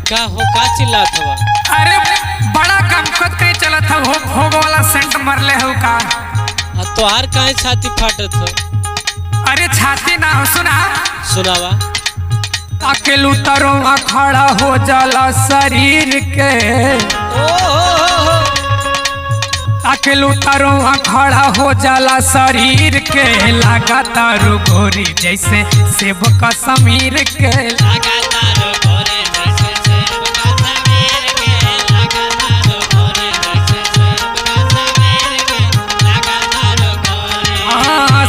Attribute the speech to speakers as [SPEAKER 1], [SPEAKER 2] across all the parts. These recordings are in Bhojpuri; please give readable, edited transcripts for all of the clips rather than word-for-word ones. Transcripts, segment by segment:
[SPEAKER 1] का हो का चिल्लात हुआ?
[SPEAKER 2] अरे बड़ा गमकत कहीं चलत हो भोग वाला सेंट मरले हो का।
[SPEAKER 1] तोहार काहे छाती फाटत हो?
[SPEAKER 2] अरे छाती ना हो सुना
[SPEAKER 1] सुनावा।
[SPEAKER 2] अकेलू तरो खड़ा हो जाला शरीर के अकेलू तरो खड़ा हो जाला शरीर के लगातार गोरी जैसे सेब का समीर के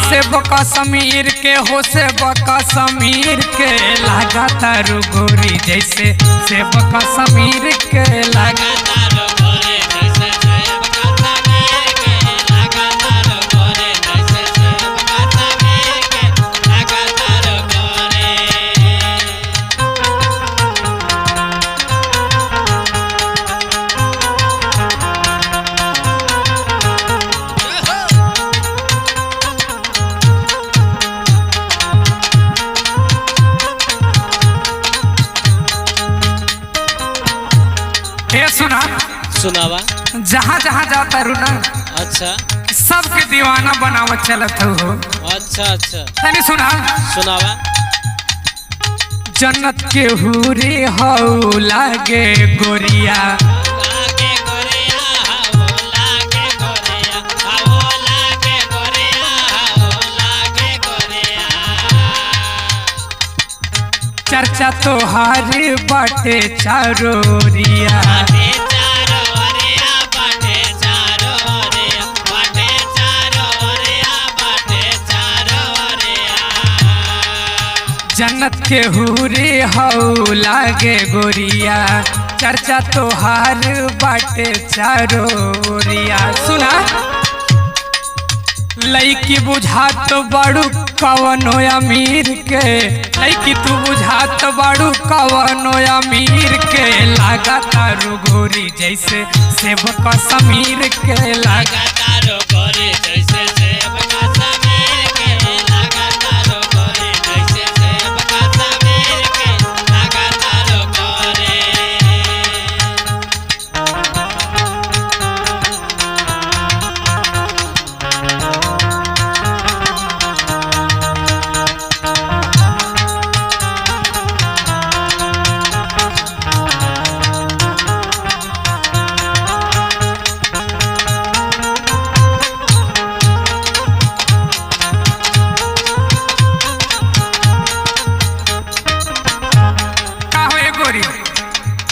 [SPEAKER 2] सेब का समीर के हो सेब का समीर के लगातार गोरी जैसे सेब का समीर के लगातार सुना
[SPEAKER 1] सुनावा।
[SPEAKER 2] जहाँ जहाँ जाता रू ना
[SPEAKER 1] अच्छा
[SPEAKER 2] सबके दीवाना बनावत चलत हो।
[SPEAKER 1] अच्छा अच्छा
[SPEAKER 2] तनी सुना
[SPEAKER 1] सुनावा।
[SPEAKER 2] जन्नत के हूरे हो लागे गोरिया चर्चा तोहारी बाटे चारोरिया जन्नत के हूरे हो लागे गोरिया चर्चा तोहार बाटे चारोरिया। सुना लईकी बुझात बाड़ू कवनो अमीर के लईकी तू बुझात बाड़ू कवनो अमीर के लगातार गोरी जैसे सेब का समीर के लगातार गोरी जैसे सेब का समीर के लगातार गोरी जैसे सेब का समीर के लगातार गोरी।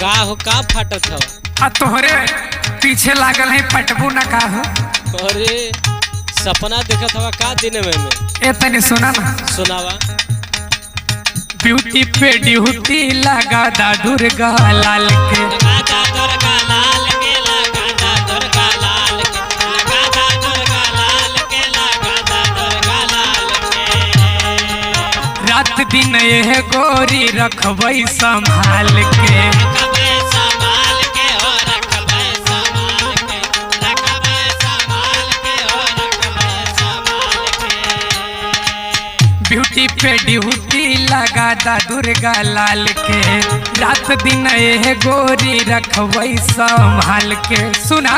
[SPEAKER 1] का हो का फाटत हो?
[SPEAKER 2] आ तोहरे पीछे लागल है पटबू ना का हो।
[SPEAKER 1] अरे सपना देखत हवा का दिन में
[SPEAKER 2] ए तनी सुना ना
[SPEAKER 1] सुनावा।
[SPEAKER 2] ब्यूटी पे ड्यूटी लगा दा दुर्गा लाल के रात दिन ये गोरी रखबई संभाल के ब्यूटी पे ड्यूटी लगा दा दुर्गा लाल के रात दिन ये गोरी रखबई संभाल के। सुना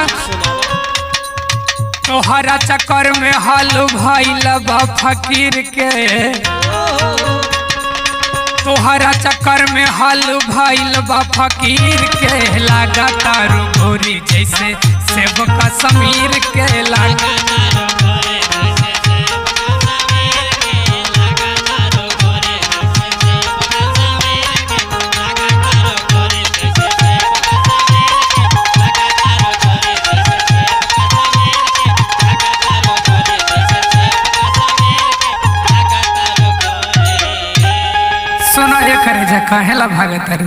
[SPEAKER 2] तोहरा चक्कर में हाल भइल बा फकीर के तोहरा चक्कर में हाल भइल बा फकीर के लगातार गोरी जैसे सेब का समीर के लगातार सुना ये करे जा काहेला भागत रे।